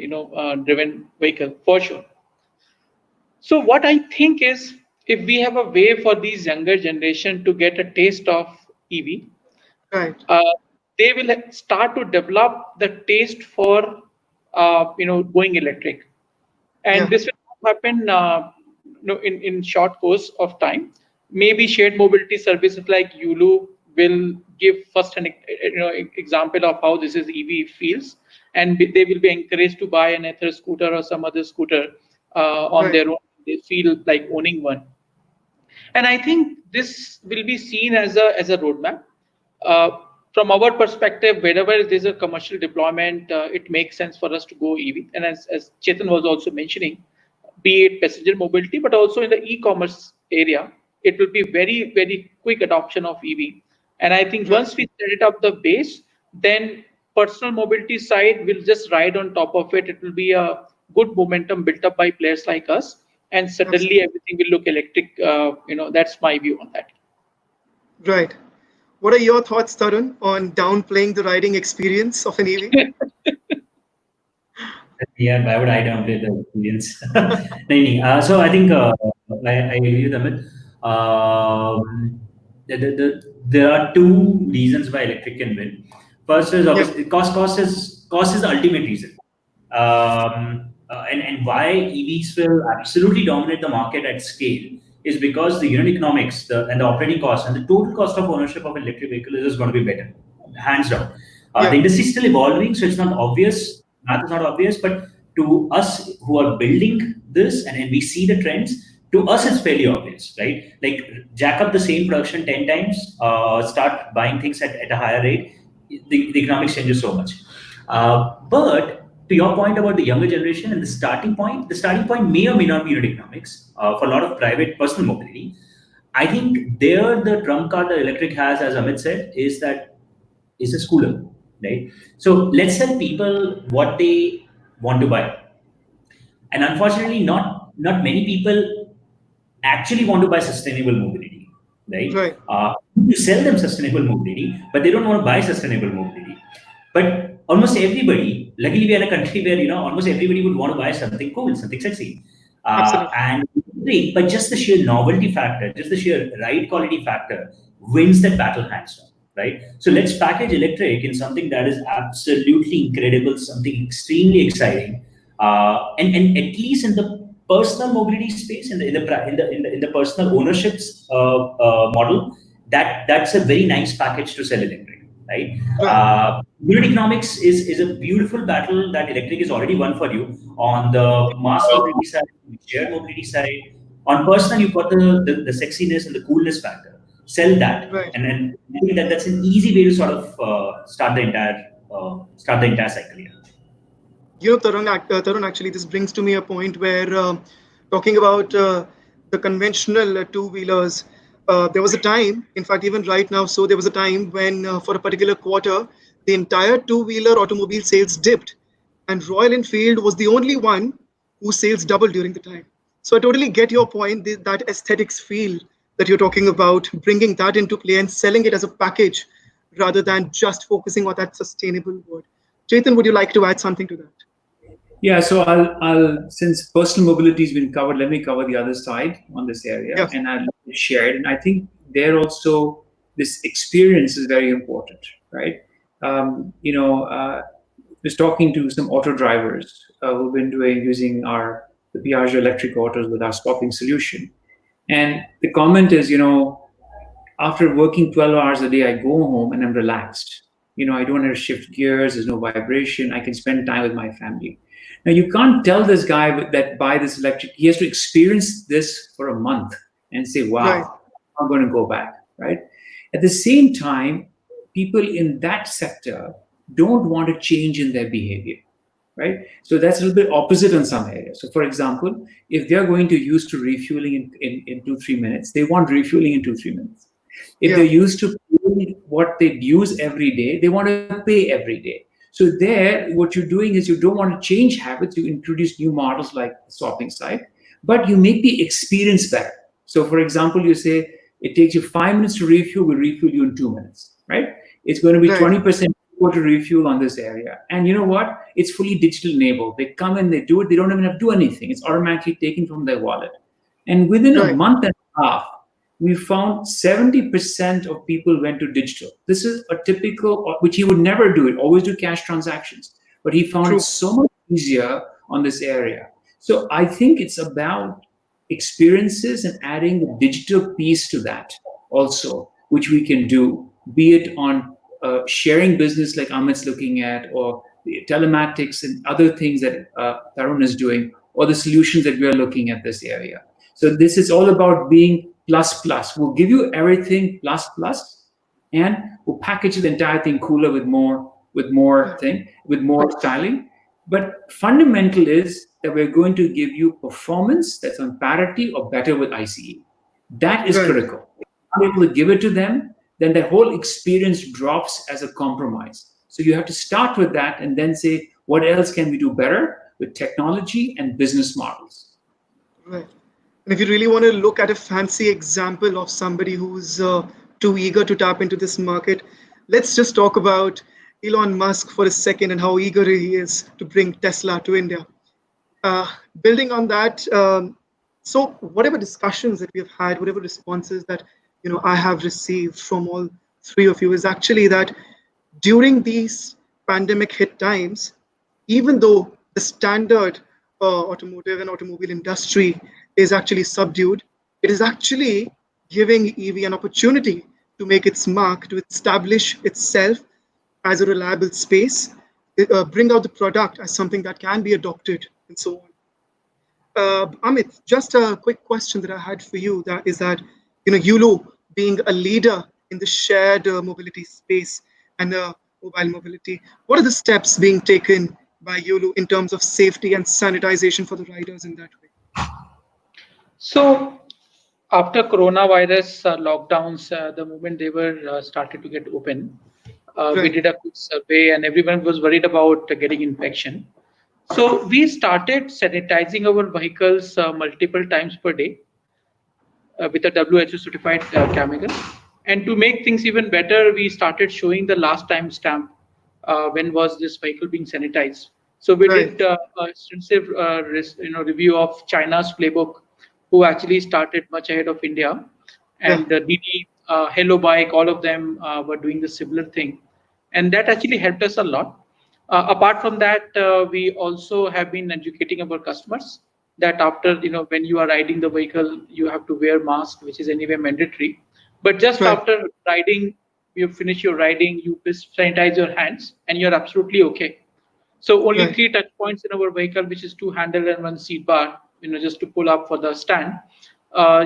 driven vehicle for sure. So what I think is, if we have a way for these younger generation to get a taste of EV, they will start to develop the taste for going electric. and this will not happen in short course of time. Maybe shared mobility services like Yulu will give first an example of how this is EV feels, and they will be encouraged to buy an Ether scooter or some other scooter on their own. They feel like owning one, and I think this will be seen as a roadmap. Uh, from our perspective, wherever there's a commercial deployment, it makes sense for us to go EV. And as Chetan was also mentioning, be it passenger mobility, but also in the e-commerce area, it will be very, very quick adoption of EV. And I think once we set it up the base, then personal mobility side will just ride on top of it. It will be a good momentum built up by players like us, and suddenly everything will look electric. That's my view on that. Right. What are your thoughts, Tarun, on downplaying the riding experience of an EV? Yeah, why would I downplay the experience? So I think I agree with Amit. There are two reasons why electric can win. First is obviously cost. Cost is the ultimate reason, and why EVs will absolutely dominate the market at scale is because the unit economics, and the operating cost, and the total cost of ownership of an electric vehicle is just going to be better, hands down. The industry is still evolving, so it's not obvious. Math is not obvious, but to us who are building this and we see the trends, to us it's fairly obvious, right? Like jack up the same production 10 times, start buying things at a higher rate, the economics changes so much. But to your point about the younger generation and the starting point may or may not be unit economics for a lot of private personal mobility. I think there the trump card that electric has, as Amit said, is a scooter, right? So let's tell people what they want to buy, and unfortunately, not many people actually want to buy sustainable mobility, right? You sell them sustainable mobility, but they don't want to buy sustainable mobility. But almost everybody, luckily, we are in a country where almost everybody would want to buy something cool, something sexy, and but just the sheer novelty factor, just the sheer ride quality factor, wins that battle hands down. Right? So let's package electric in something that is absolutely incredible, something extremely exciting, and at least in the personal mobility space, in the personal ownerships model, that's a very nice package to sell electric, right? Unit economics is a beautiful battle that electric is already won for you on the mass mobility side, shared mobility side. On personal, you've got the sexiness and the coolness factor. Sell that, and then I think that's an easy way to sort of start the entire cycle here. Tarun, actually, this brings to me a point where talking about the conventional two-wheelers, there was a time, in fact, even right now, so there was a time when for a particular quarter, the entire two-wheeler automobile sales dipped, and Royal Enfield was the only one whose sales doubled during the time. So I totally get your point, that aesthetics feel that you're talking about, bringing that into play and selling it as a package rather than just focusing on that sustainable word. Chetan, would you like to add something to that? Yeah, so I'll since personal mobility has been covered, let me cover the other side on this area, and I'll share it. And I think there also this experience is very important, right? Was talking to some auto drivers who've been using the Piaggio electric autos with our swapping solution. And the comment is, after working 12 hours a day, I go home and I'm relaxed. I don't have to shift gears. There's no vibration. I can spend time with my family. Now, you can't tell this guy that buy this electric. He has to experience this for a month and say, wow, I'm going to go back, right? At the same time, people in that sector don't want to change in their behavior. Right? So that's a little bit opposite in some areas. So for example, if they're going to use to refueling in 2-3 minutes, they want refueling in 2-3 minutes. If they're used to paying what they use every day, they want to pay every day. So there, what you're doing is you don't want to change habits. You introduce new models like the swapping side, but you make the experience better. So for example, you say, it takes you 5 minutes to refuel, we'll refuel you in 2 minutes, right? It's going to be 20% to refuel on this area. And you know what? It's fully digital enabled. They come in, they do it, they don't even have to do anything. It's automatically taken from their wallet. And within a month and a half, we found 70% of people went to digital. This is a typical, which he would never do it, always do cash transactions. But he found it so much easier on this area. So I think it's about experiences and adding the digital piece to that also, which we can do, be it on sharing business like Amit's looking at, or telematics and other things that Tarun is doing, or the solutions that we are looking at this area. So this is all about being plus plus. We'll give you everything plus plus, and we'll package the entire thing cooler with more styling. But fundamental is that we're going to give you performance that's on parity or better with ICE. That is critical. If you're able to give it to them, then the whole experience drops as a compromise. So you have to start with that and then say, what else can we do better with technology and business models? Right. And if you really want to look at a fancy example of somebody who's too eager to tap into this market, let's just talk about Elon Musk for a second and how eager he is to bring Tesla to India. Building on that, so whatever discussions that we have had, whatever responses that I have received from all three of you is actually that during these pandemic hit times, even though the standard automotive and automobile industry is actually subdued, it is actually giving Evie an opportunity to make its mark, to establish itself as a reliable space, bring out the product as something that can be adopted, and so on. Amit, just a quick question that I had for you, that is that, Yulu being a leader in the shared mobility space and mobile mobility, what are the steps being taken by Yulu in terms of safety and sanitization for the riders in that way? So after coronavirus lockdowns, the moment they were started to get open, we did a quick survey and everyone was worried about getting infection. So we started sanitizing our vehicles multiple times per day with a WHO certified chemical. And to make things even better, we started showing the last time stamp when was this vehicle being sanitized. So we did extensive review of China's playbook, who actually started much ahead of India. And Didi, Hello Bike, all of them were doing the similar thing. And that actually helped us a lot. Apart from that, we also have been educating our customers that after, when you are riding the vehicle, you have to wear mask, which is anyway mandatory. But just after riding, you finish your riding, you sanitize your hands, and you're absolutely okay. So only 3 touch points in our vehicle, which is 2 handle and 1 seat bar, just to pull up for the stand.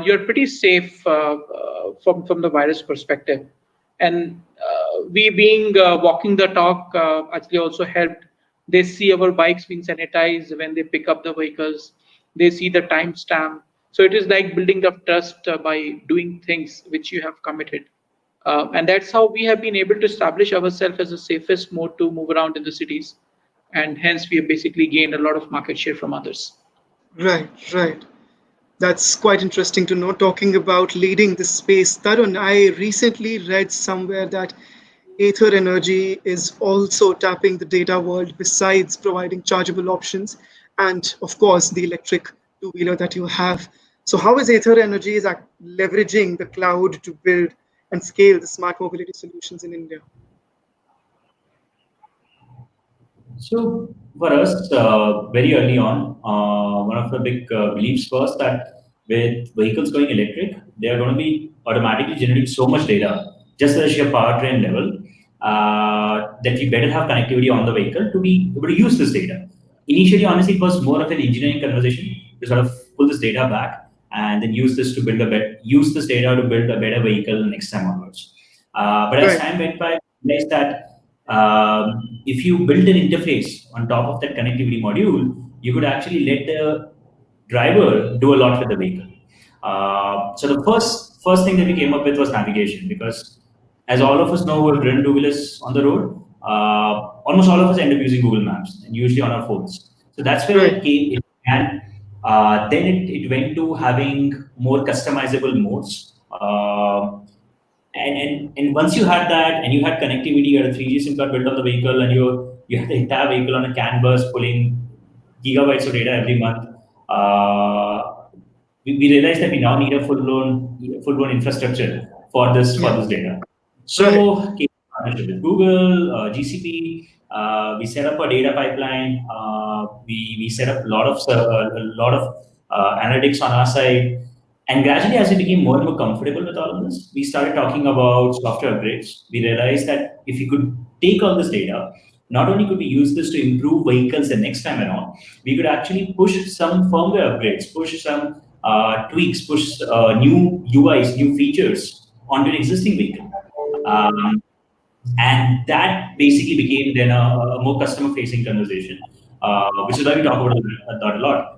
You're pretty safe from the virus perspective. And we being walking the talk actually also helped. They see our bikes being sanitized when they pick up the vehicles. They see the timestamp. So it is like building up trust by doing things which you have committed. And that's how we have been able to establish ourselves as the safest mode to move around in the cities. And hence we have basically gained a lot of market share from others. Right. That's quite interesting to know. Talking about leading the space, Tarun, I recently read somewhere that Ather Energy is also tapping the data world besides providing chargeable options and, of course, the electric two-wheeler that you have. So how is Ather Energy leveraging the cloud to build and scale the smart mobility solutions in India? So for us, very early on, one of the big beliefs was that with vehicles going electric, they are going to be automatically generating so much data, just at the sheer powertrain level, that we better have connectivity on the vehicle to be able to use this data. Initially, honestly, it was more of an engineering conversation to sort of pull this data back and then use this data to build a better vehicle next time onwards. But as time went by, we realized that if you build an interface on top of that connectivity module, you could actually let the driver do a lot with the vehicle. So the first thing that we came up with was navigation, because as all of us know who have driven two-wheelers on the road, almost all of us end up using Google Maps, and usually on our phones. So that's where it came in. And then it went to having more customizable modes. And once you had that, and you had connectivity, you had a 3G SIM card built on the vehicle, and you had the entire vehicle on a CAN bus pulling gigabytes of data every month. We realized that we now need a full-blown infrastructure for this data. So came partnership with Google, GCP, We set up a data pipeline. We set up a lot of analytics on our side. And gradually, as we became more and more comfortable with all of this, we started talking about software upgrades. We realized that if we could take all this data, not only could we use this to improve vehicles the next time around, we could actually push some firmware upgrades, push some tweaks, push new UIs, new features onto an existing vehicle. And that basically became then a more customer-facing conversation, which is why we talk about that a lot.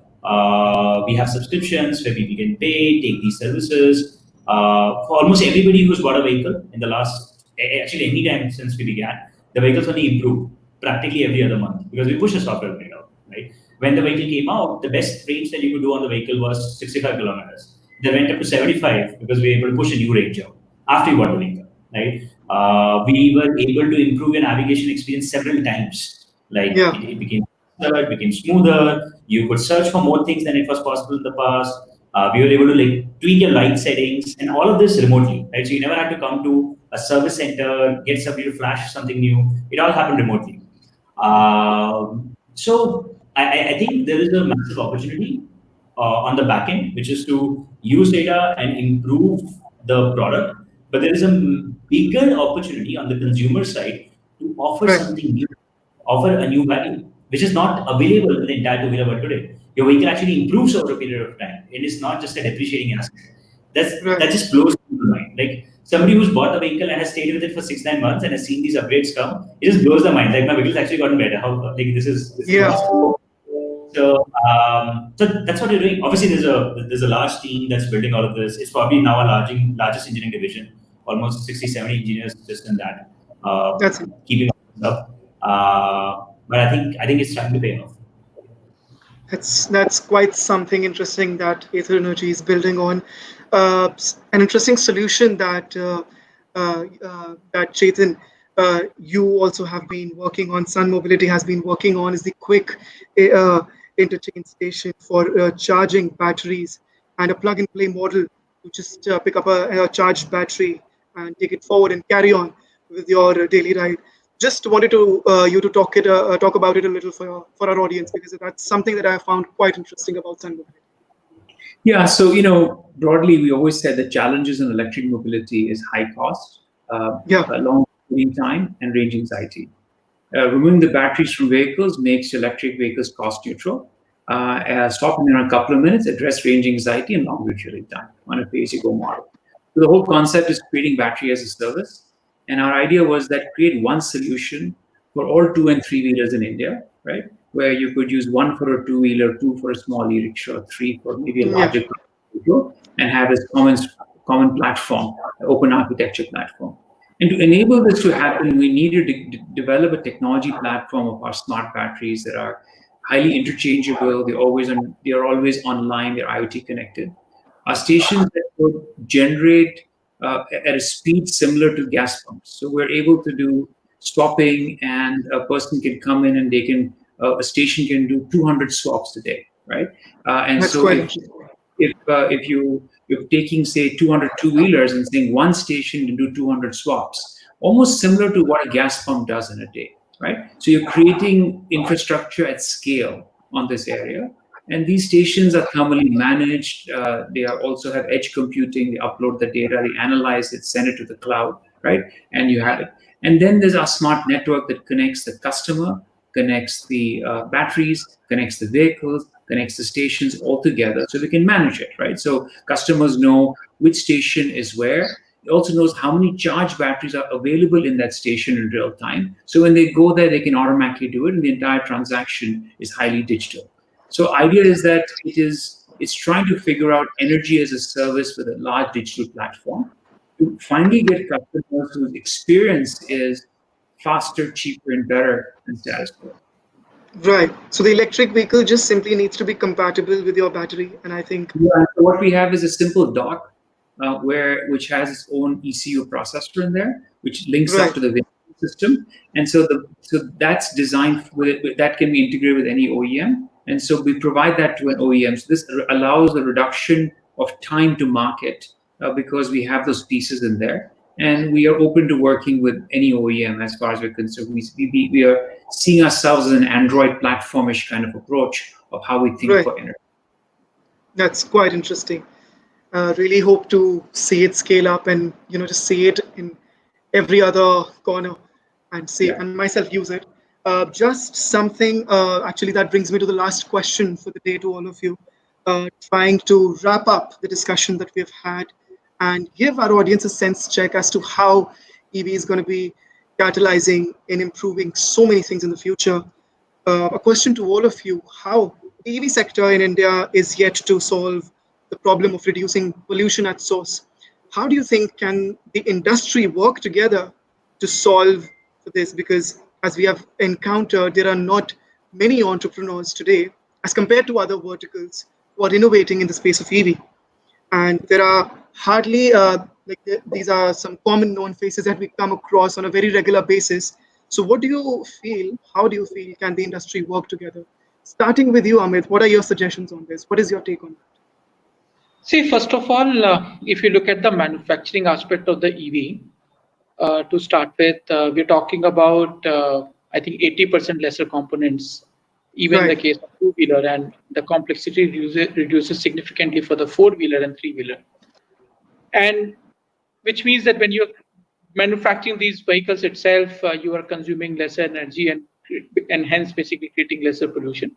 We have subscriptions where people can pay, take these services. For almost everybody who's bought a vehicle in the last, actually any time since we began, the vehicles only improved practically every other month because we push a software upgrade out, right? When the vehicle came out, the best range that you could do on the vehicle was 65 kilometers. They went up to 75 because we were able to push a new range out after you bought the vehicle, right? We were able to improve your navigation experience several times. Like Yeah. it became faster, it became smoother. You could search for more things than it was possible in the past. We were able to like tweak your light settings and all of this remotely, right? So you never had to come to a service center, get somebody to flash something new. It all happened remotely. So I think there is a massive opportunity on the back end, which is to use data and improve the product. But there is a bigger opportunity on the consumer side to offer Right. something new, offer a new value, which is not available in the entire two-wheeler world today. Your vehicle actually improves over a period of time. It is not just a depreciating asset. Right. That just blows my mind. Like somebody who's bought the vehicle and has stayed with it for 6-9 months and has seen these upgrades come, it just blows their mind. Like my vehicle's actually gotten better. How like this is Yeah. awesome. So that's what we're doing. Obviously, there's a large team that's building all of this. It's probably now a largest engineering division, almost 60, 70 engineers just in that, That's it. keeping up. But I think it's starting to pay off. That's quite something interesting that Aether Energy is building on. An interesting solution that that Chetan, you also have been working on. Sun Mobility has been working on is the quick interchange station for charging batteries and a plug-and-play model to just pick up a charged battery and take it forward and carry on with your daily ride. Just wanted to you to talk about it a little for our audience because that's something that I found quite interesting about Sun Mobility. Yeah, so broadly, we always said the challenges in electric mobility is high cost, Yeah. long waiting time, and range anxiety. Removing the batteries from vehicles makes electric vehicles cost neutral. Stopping in a couple of minutes, address range anxiety and long refueling time on a pay-as-you-go model. So the whole concept is creating battery as a service. And our idea was that create one solution for all 2- and 3-wheelers in India, right? Where you could use one for a 2-wheeler, 2 for a small e-rickshaw, 3 for maybe a larger vehicle, and have this common platform, open architecture platform. And to enable this to happen, we needed to develop a technology platform of our smart batteries that are highly interchangeable. They are always online. They're IoT connected. Our stations that would generate at a speed similar to gas pumps. So we're able to do swapping, and a person can come in and they can a station can do 200 swaps a day, right? And That's so quite if you're taking say 200 2-wheelers and saying one station can do 200 swaps, almost similar to what a gas pump does in a day, right? So you're creating infrastructure at scale on this area. And these stations are thermally managed. They also have edge computing. They upload the data, they analyze it, send it to the cloud, right? And you have it. And then there's our smart network that connects the customer, connects the batteries, connects the vehicles, connects the stations all together so we can manage it, right? So customers know which station is where. It also knows how many charge batteries are available in that station in real time. So when they go there, they can automatically do it, and the entire transaction is highly digital. So idea is that it's trying to figure out energy as a service with a large digital platform to finally get customers whose experience is faster, cheaper, and better than status quo. Right. So the electric vehicle just simply needs to be compatible with your battery, and I think Yeah, so what we have is a simple dock which has its own ECU processor in there, which links up to the vehicle system, and so that's designed that can be integrated with any OEM, and so we provide that to an OEM. So this allows a reduction of time to market because we have those pieces in there, and we are open to working with any OEM as far as we're concerned. We are seeing ourselves as an Android platformish kind of approach of how we think Right. for energy. That's quite interesting. Really hope to see it scale up and just see it in every other corner and see Yeah. and myself use it. Just something actually that brings me to the last question for the day to all of you. Trying to wrap up the discussion that we've had and give our audience a sense check as to how EV is going to be catalyzing in improving so many things in the future. A question to all of you: how the EV sector in India is yet to solve the problem of reducing pollution at source. How do you think can the industry work together to solve for this? Because as we have encountered, there are not many entrepreneurs today as compared to other verticals who are innovating in the space of EV. And there are hardly these are some common known faces that we come across on a very regular basis. So what do you feel, how do you feel can the industry work together? Starting with you, Amit, what are your suggestions on this? What is your take on that? See, first of all, if you look at the manufacturing aspect of the EV, to start with, we're talking about, I think, 80% lesser components, even in the Right. case of two-wheeler, and the complexity reduces significantly for the four-wheeler and three-wheeler. And which means that when you're manufacturing these vehicles itself, you are consuming lesser energy and hence basically creating lesser pollution.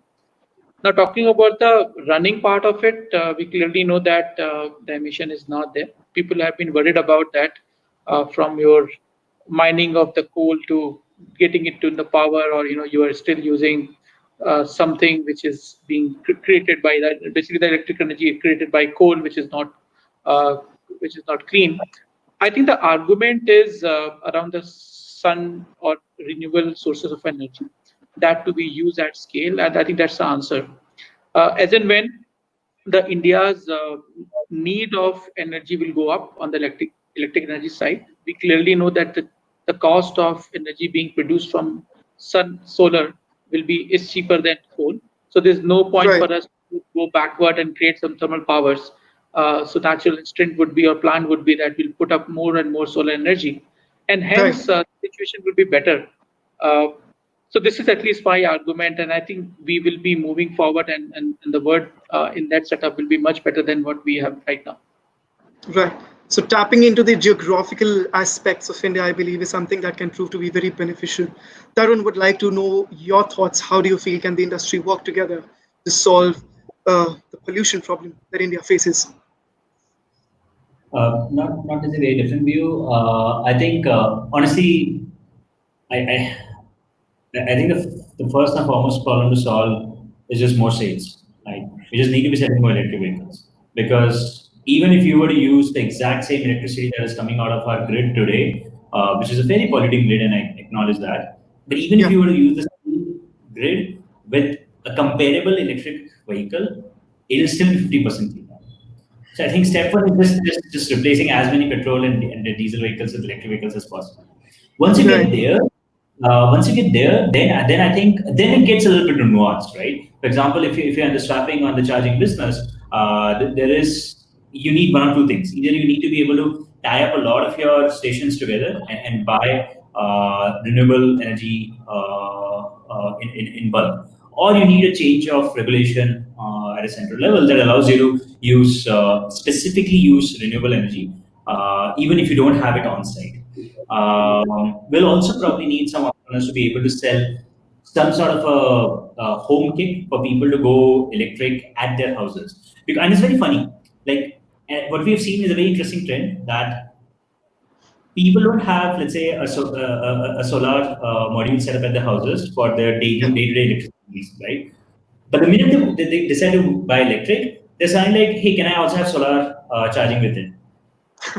Now, talking about the running part of it, we clearly know that the emission is not there. People have been worried about that, from your mining of the coal to getting it to the power, or you are still using something which is being created by that. Basically, the electric energy created by coal, uh, which is not clean. I think the argument is around the sun or renewable sources of energy that to be used at scale, and I think that's the answer. As and when the India's need of energy will go up on the electric energy side, we clearly know that the cost of energy being produced from solar is cheaper than coal. So there's no point Right. for us to go backward and create some thermal powers. So natural instinct would be, or plan would be, that we'll put up more and more solar energy, and Right. hence the situation will be better. Uh, so this is at least my argument, and I think we will be moving forward, and the word in that setup will be much better than what we have right now. Right. So tapping into the geographical aspects of India, I believe, is something that can prove to be very beneficial. Tarun would like to know your thoughts. How do you feel can the industry work together to solve the pollution problem that India faces? Not as a very different view. I think honestly, I, I I think the first and foremost problem to solve is just more sales. Right? We just need to be selling more electric vehicles because even if you were to use the exact same electricity that is coming out of our grid today, which is a very polluting grid, and I acknowledge that, but even if Yeah. you were to use the same grid with a comparable electric vehicle, it is still 50% cleaner. So I think step one is just replacing as many petrol and the diesel vehicles with electric vehicles as possible. Once you Right. get there, then I think then it gets a little bit nuanced, right? For example, if you're in the swapping on the charging business, there is you need one or two things. Either you need to be able to tie up a lot of your stations together and buy renewable energy in bulk, or you need a change of regulation at a central level that allows you to specifically use renewable energy, even if you don't have it on site. We'll also probably need some entrepreneurs to be able to sell some sort of a home kit for people to go electric at their houses. And it's very funny. Like what we have seen is a very interesting trend that people don't have, let's say, a solar module set up at their houses for their Yeah. day-to-day electricity needs, right? But the minute they decide to buy electric, they're saying like, hey, can I also have solar charging with it?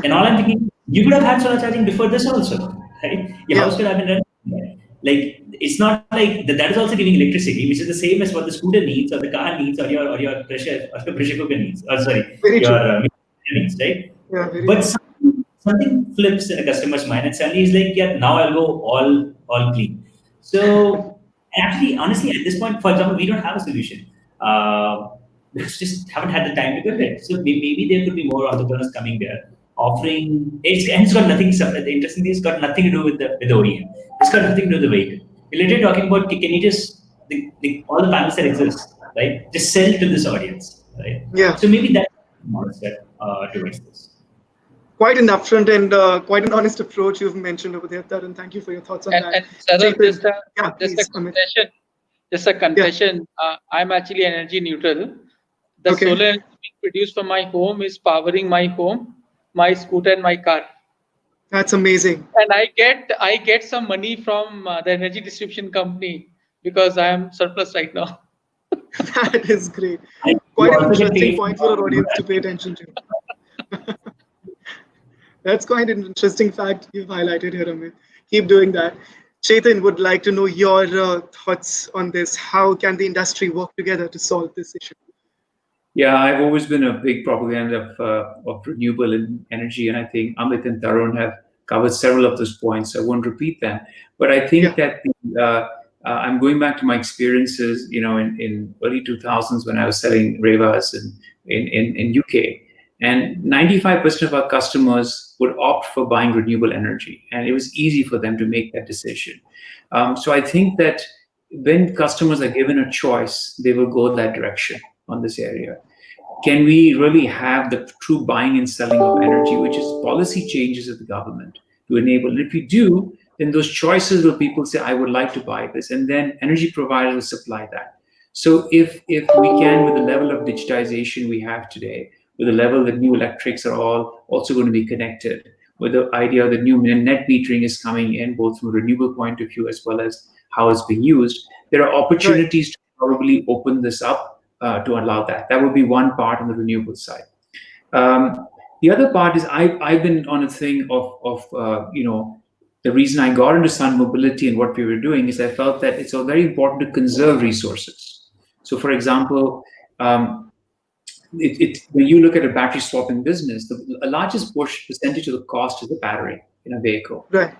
And all I'm thinking, you could have had solar charging before this also, right? Your Yeah. house could have been running. Like it's not like that is also giving electricity, which is the same as what the scooter needs, or the car needs, or your pressure cooker needs, or sorry, Very your true. needs, right? Yeah. Very But true. something flips in a customer's mind, and suddenly he's like, yeah, now I'll go all clean. So actually, honestly, at this point, for example, we don't have a solution. We just haven't had the time to build it. So maybe there could be more entrepreneurs coming there offering. And it's got nothing. The interesting thing, it's got nothing to do with the OEM. It's got nothing to do with the vehicle. We're literally talking about can you just all the panels that exist, right? Just sell to this audience, right? Yeah. So maybe that's a small step towards this. Quite an upfront and quite an honest approach you've mentioned over there, Tarun. Thank you for your thoughts on that. And Sarah, Chetan, just a please, Amit. confession. Just a confession. I'm actually energy neutral. The Okay. solar energy being produced from my home is powering my home, my scooter, and my car. That's amazing. And I get some money from the energy distribution company because I am surplus right now. That is great. And Quite you an also get interesting paid point for our audience to pay attention to. That's quite an interesting fact you've highlighted here, Amit. Keep doing that. Chetan would like to know your thoughts on this. How can the industry work together to solve this issue? Yeah, I've always been a big proponent of renewable energy, and I think Amit and Tarun have covered several of those points. I won't repeat them, but I think that I'm going back to my experiences, in early 2000s when I was selling Revas in UK, and 95% of our customers would opt for buying renewable energy, and it was easy for them to make that decision. So I think that when customers are given a choice, they will go that direction on this area. Can we really have the true buying and selling of energy, which is policy changes of the government to enable? And if we do, then those choices will people say, I would like to buy this, and then energy providers will supply that. So if we can, with the level of digitization we have today, with the level that new electrics are all also going to be connected, with the idea that new net metering is coming in, both from a renewable point of view as well as how it's being used, there are opportunities to probably open this up to allow that. That would be one part on the renewable side. The other part is I've been on a thing of the reason I got into Sun Mobility and what we were doing is I felt that it's very important to conserve resources. So, for example, when you look at a battery swapping business, the largest percentage of the cost is the battery in a vehicle. Right.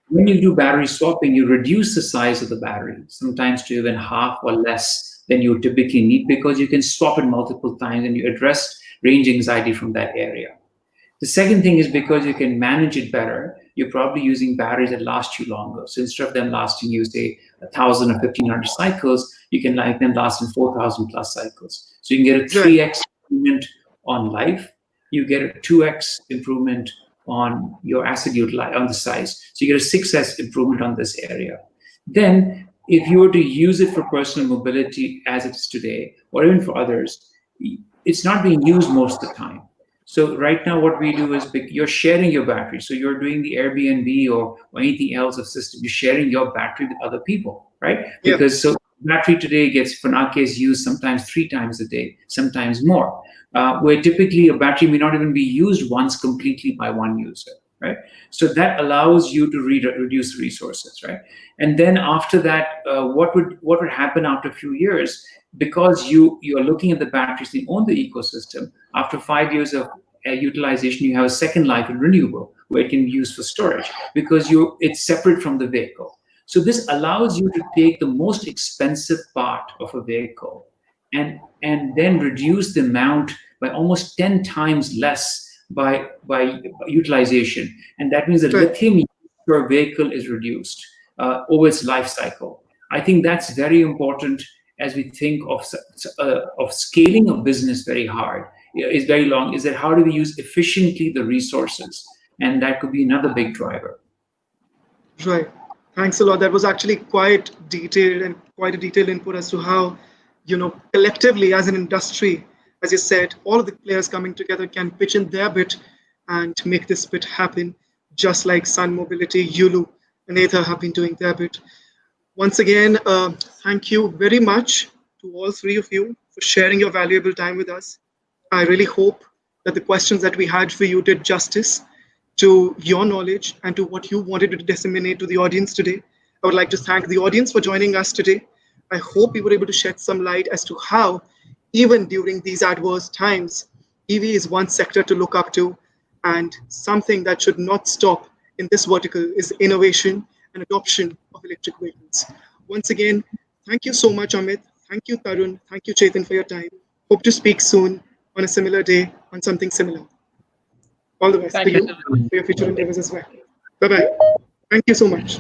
When you do battery swapping, you reduce the size of the battery, sometimes to even half or less than you typically need, because you can swap it multiple times and you address range anxiety from that area. The second thing is because you can manage it better, you're probably using batteries that last you longer. So instead of them lasting you, say, 1,000 or 1,500 cycles, you can like them lasting 4,000 plus cycles. So you can get a 3x improvement on life. You get a 2x improvement on your asset on the size. So you get a 6x improvement on this area. Then, if you were to use it for personal mobility as it is today, or even for others, it's not being used most of the time. So right now what we do is you're sharing your battery. So you're doing the Airbnb or anything else of system. You're sharing your battery with other people, right? Because so battery today gets, for our case, used sometimes 3 times a day, sometimes more. Where typically a battery may not even be used once completely by one user, right? So that allows you to reduce resources, right? And then after that, what would happen after a few years? Because you are looking at the batteries, they own the ecosystem. After 5 years of utilization, you have a second life in renewable, where it can be used for storage, because it's separate from the vehicle. So this allows you to take the most expensive part of a vehicle and then reduce the amount by almost 10 times less by utilization. And that means that lithium per vehicle is reduced over its life cycle. I think that's very important as we think of scaling a business very hard, is very long, is that how do we use efficiently the resources? And that could be another big driver. Right. Thanks a lot. That was actually quite detailed and quite a detailed input as to how, collectively as an industry, as you said, all of the players coming together can pitch in their bit and make this bit happen, just like Sun Mobility, Yulu, and Ather have been doing their bit. Once again, thank you very much to all 3 of you for sharing your valuable time with us. I really hope that the questions that we had for you did justice to your knowledge and to what you wanted to disseminate to the audience today. I would like to thank the audience for joining us today. I hope we were able to shed some light as to how, even during these adverse times, EV is one sector to look up to, and something that should not stop in this vertical is innovation and adoption of electric vehicles. Once again, thank you so much, Amit. Thank you, Tarun. Thank you, Chetan, for your time. Hope to speak soon on a similar day on something similar. All the best to you for your future endeavors as well. Bye-bye. Thank you so much.